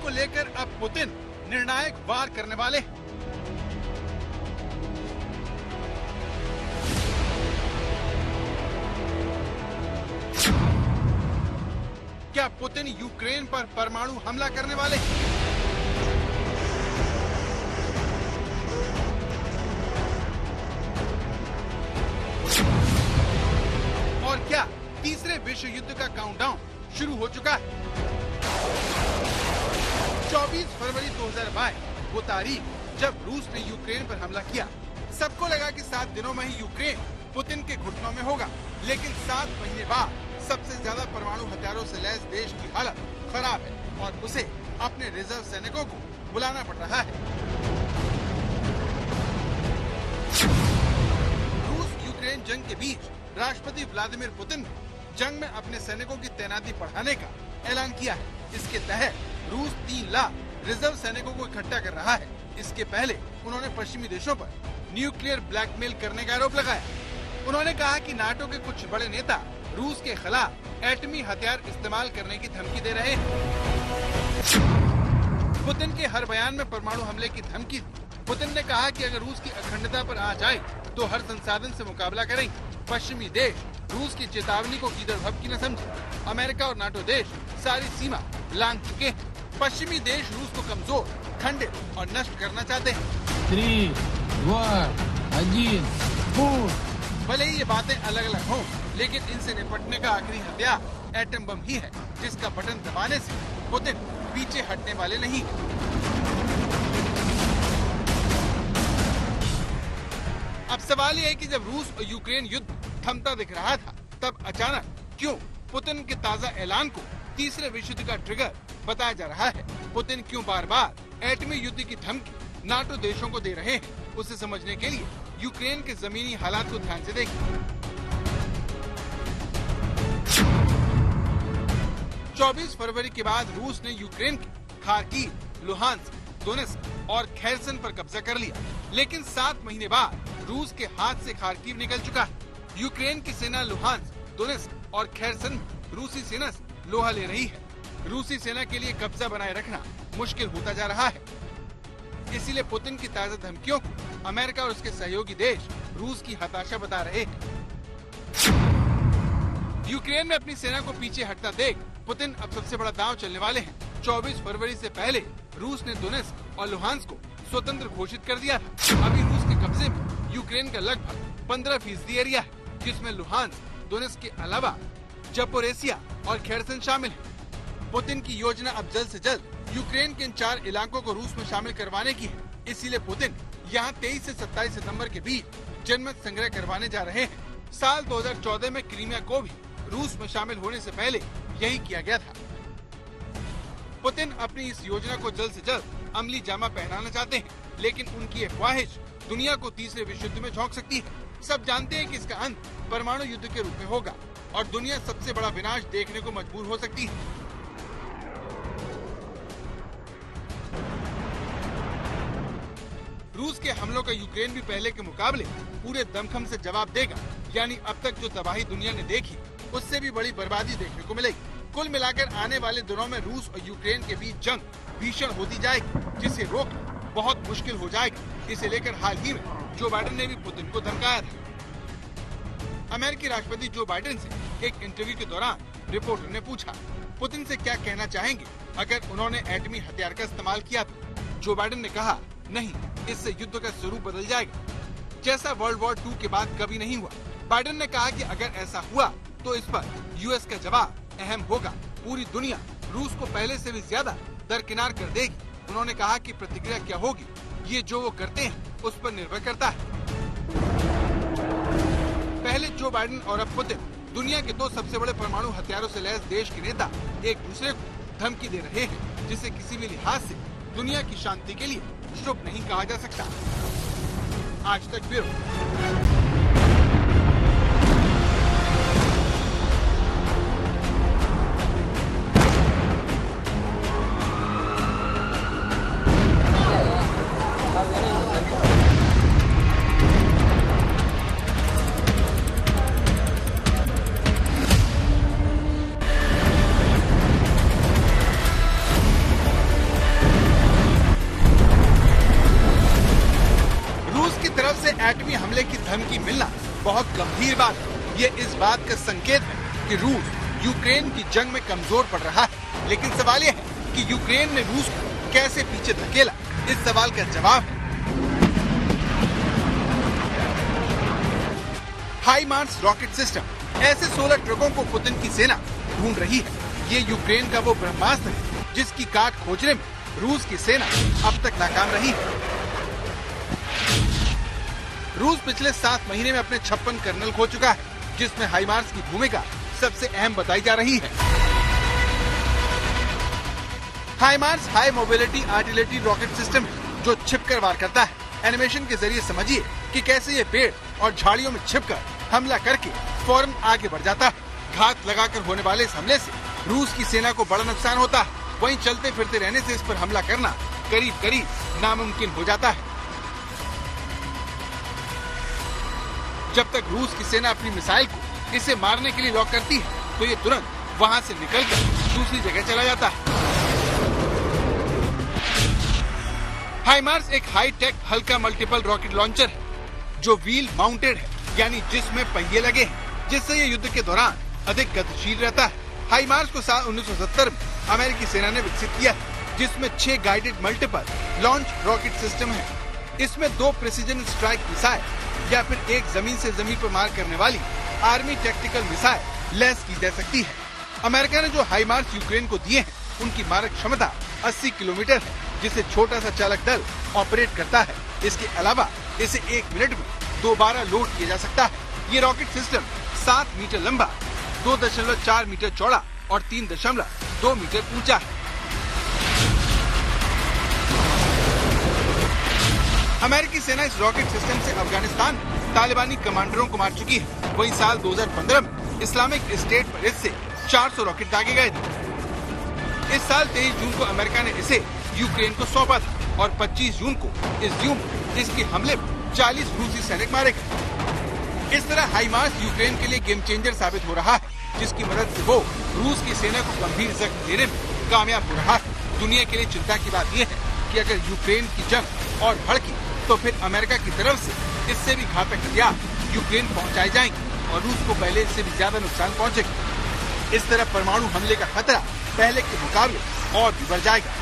को लेकर अब पुतिन निर्णायक वार करने वाले हैं। क्या पुतिन यूक्रेन पर परमाणु हमला करने वाले हैं? और क्या तीसरे विश्व युद्ध का काउंटडाउन शुरू हो चुका है? 24 फरवरी 2022 वो तारीख जब रूस ने यूक्रेन पर हमला किया। सबको लगा कि 7 दिनों में ही यूक्रेन पुतिन के घुटनों में होगा, लेकिन 7 महीने बाद सबसे ज्यादा परमाणु हथियारों से लैस देश की हालत खराब है और उसे अपने रिजर्व सैनिकों को बुलाना पड़ रहा है। रूस यूक्रेन जंग के बीच राष्ट्रपति व्लादिमीर पुतिन ने जंग में अपने सैनिकों की तैनाती बढ़ाने का ऐलान किया है। इसके तहत रूस 3 लाख रिजर्व सैनिकों को इकट्ठा कर रहा है। इसके पहले उन्होंने पश्चिमी देशों पर न्यूक्लियर ब्लैकमेल करने का आरोप लगाया। उन्होंने कहा कि नाटो के कुछ बड़े नेता रूस के खिलाफ एटमी हथियार इस्तेमाल करने की धमकी दे रहे हैं। पुतिन के हर बयान में परमाणु हमले की धमकी दी। पुतिन ने कहा कि अगर रूस की अखंडता पर आंच आए तो हर संसाधन से मुकाबला करेंगे। पश्चिमी देश रूस की चेतावनी को कीदर भपकी न समझे। अमेरिका और नाटो देश सारी सीमा लांघ चुके हैं। पश्चिमी देश रूस को कमजोर, खंडित और नष्ट करना चाहते हैं। 3, 2, 1, गो। भले ही ये बातें अलग अलग हों, लेकिन इनसे निपटने का आखिरी हथियार एटम बम ही है, जिसका बटन दबाने से पुतिन पीछे हटने वाले नहीं। अब सवाल ये है कि जब रूस और यूक्रेन युद्ध थमता दिख रहा था, तब अचानक क्यों पुतिन के ताजा ऐलान को तीसरे विश्व युद्ध का ट्रिगर बताया जा रहा है? पुतिन क्यों बार बार एटमी युद्ध की धमकी नाटो देशों को दे रहे हैं? उसे समझने के लिए यूक्रेन के जमीनी हालात को ध्यान से देखिए। 24 फरवरी के बाद रूस ने यूक्रेन के खार्किव, लुहांस्क, दोनेत्स्क और खेर्सन पर कब्जा कर लिया, लेकिन 7 महीने बाद रूस के हाथ से खार्किव निकल चुका है। यूक्रेन की सेना लुहांस्क, दोनेत्स्क और खेर्सन में रूसी सेना से लोहा ले रही है। रूसी सेना के लिए कब्जा बनाए रखना मुश्किल होता जा रहा है। इसीलिए पुतिन की ताजा धमकियों को अमेरिका और उसके सहयोगी देश रूस की हताशा बता रहे हैं। यूक्रेन में अपनी सेना को पीछे हटता देख पुतिन अब सबसे बड़ा दांव चलने वाले हैं। 24 फरवरी से पहले रूस ने दोनेत्स्क और लुहांस्क को स्वतंत्र घोषित कर दिया था। अभी रूस के कब्जे में यूक्रेन का लगभग 15% एरिया है, जिसमें लुहांस्क, दोनेत्स्क के अलावा जपोरेसिया और खेर्सन शामिल है। पुतिन की योजना अब जल्द से जल्द यूक्रेन के इन 4 इलाकों को रूस में शामिल करवाने की है। इसीलिए पुतिन यहाँ 23 से 27 सितंबर के बीच जनमत संग्रह करवाने जा रहे हैं। साल 2014 में क्रीमिया को भी रूस में शामिल होने से पहले यही किया गया था। पुतिन अपनी इस योजना को जल्द से जल्द अमली जामा पहनाना चाहते हैं, लेकिन उनकी ये ख्वाहिश दुनिया को तीसरे विश्व युद्ध में झोंक सकती है। सब जानते हैं कि इसका अंत परमाणु युद्ध के रूप में होगा और दुनिया सबसे बड़ा विनाश देखने को मजबूर हो सकती है। रूस के हमलों का यूक्रेन भी पहले के मुकाबले पूरे दमखम से जवाब देगा, यानी अब तक जो तबाही दुनिया ने देखी उससे भी बड़ी बर्बादी देखने को मिलेगी। कुल मिलाकर आने वाले दिनों में रूस और यूक्रेन के बीच जंग भीषण होती जाएगी, जिसे रोकना बहुत मुश्किल हो जाएगा। इसे लेकर हाल ही में जो बाइडेन ने भी पुतिन को धमकाया था। अमेरिकी राष्ट्रपति जो बाइडेन से एक इंटरव्यू के दौरान रिपोर्टर ने पूछा, पुतिन से क्या कहना चाहेंगे अगर उन्होंने एटमी हथियार का इस्तेमाल किया तो? जो बाइडेन ने कहा, नहीं, इससे युद्ध का स्वरूप बदल जाएगा, जैसा वर्ल्ड वॉर 2 के बाद कभी नहीं हुआ। बाइडेन ने कहा कि अगर ऐसा हुआ तो इस पर यूएस का जवाब अहम होगा। पूरी दुनिया रूस को पहले से भी ज्यादा दरकिनार कर देगी। उन्होंने कहा कि प्रतिक्रिया क्या होगी, ये जो वो करते हैं उस पर निर्भर करता है। पहले जो बाइडेन और अब पुतिन, दुनिया के 2 सबसे बड़े परमाणु हथियारों से लैस देश के नेता एक दूसरे को धमकी दे रहे हैं, जिसे किसी भी लिहाज से दुनिया की शांति के लिए शुभ नहीं कहा जा सकता। आज तक ब्यूरो। बहुत गंभीर बात है। ये इस बात का संकेत है कि रूस यूक्रेन की जंग में कमजोर पड़ रहा है। लेकिन सवाल यह है कि यूक्रेन ने रूस को कैसे पीछे धकेला। इस सवाल का जवाब है हाइमार्स रॉकेट सिस्टम। ऐसे 16 ट्रकों को पुतिन की सेना ढूंढ रही है। ये यूक्रेन का वो ब्रह्मास्त्र है जिसकी काट खोजने में रूस की सेना अब तक नाकाम रही है। रूस पिछले 7 महीने में अपने 56 कर्नल खो चुका है, जिसमें हाइमार्स की भूमिका सबसे अहम बताई जा रही है। HIMARS high mobility artillery rocket system है जो छिपकर वार करता है। एनिमेशन के जरिए समझिए कि कैसे ये पेड़ और झाड़ियों में छिपकर हमला करके फौरन आगे बढ़ जाता है। घात लगाकर होने वाले इस हमले से रूस की सेना को बड़ा नुकसान होता है। वहीं चलते फिरते रहने से इस पर हमला करना करीब करीब नामुमकिन हो जाता है। जब तक रूस की सेना अपनी मिसाइल को इसे मारने के लिए लॉक करती है तो ये तुरंत वहां से निकलकर दूसरी जगह चला जाता है। हाइमार्स एक हाई टेक हल्का मल्टीपल रॉकेट लॉन्चर है जो व्हील माउंटेड है, यानी जिसमें पहिए लगे हैं, जिससे ये युद्ध के दौरान अधिक गतिशील रहता है। हाइमार्स को साल 1970 में अमेरिकी सेना ने विकसित किया, जिसमें 6 guided multiple launch rocket system है। इसमें 2 प्रिसीजन स्ट्राइक मिसाइल या फिर एक जमीन से जमीन पर मार करने वाली आर्मी टैक्टिकल मिसाइल लैस की जा सकती है। अमेरिका ने जो हाइमार्स यूक्रेन को दिए हैं, उनकी मारक क्षमता 80 किलोमीटर है, जिसे छोटा सा चालक दल ऑपरेट करता है। इसके अलावा इसे 1 मिनट में दोबारा लोड किया जा सकता है। ये रॉकेट सिस्टम 7 मीटर लंबा, 2.4 मीटर चौड़ा और 3.2 मीटर ऊंचा है। अमेरिकी सेना इस रॉकेट सिस्टम से अफगानिस्तान में तालिबानी कमांडरों को मार चुकी है। वहीं साल 2015 में इस्लामिक स्टेट पर इससे 400 रॉकेट दागे गए थे। इस साल 23 जून को अमेरिका ने इसे यूक्रेन को सौंपा था और 25 जून को इसके हमले में 40 रूसी सैनिक मारे गए। इस तरह हाइमार्स यूक्रेन के लिए गेम चेंजर साबित हो रहा है, जिसकी मदद से वो रूस की सेना को गंभीर जख्म देने में कामयाब हो रहा है। दुनिया के लिए चिंता की बात यह है कि अगर यूक्रेन की जंग और भड़की तो फिर अमेरिका की तरफ से इससे भी घातक हथियार यूक्रेन पहुंचाए जाएंगे और रूस को पहले इससे भी ज्यादा नुकसान पहुंचेगा। इस तरह परमाणु हमले का खतरा पहले के मुकाबले और भी बढ़ जाएगा।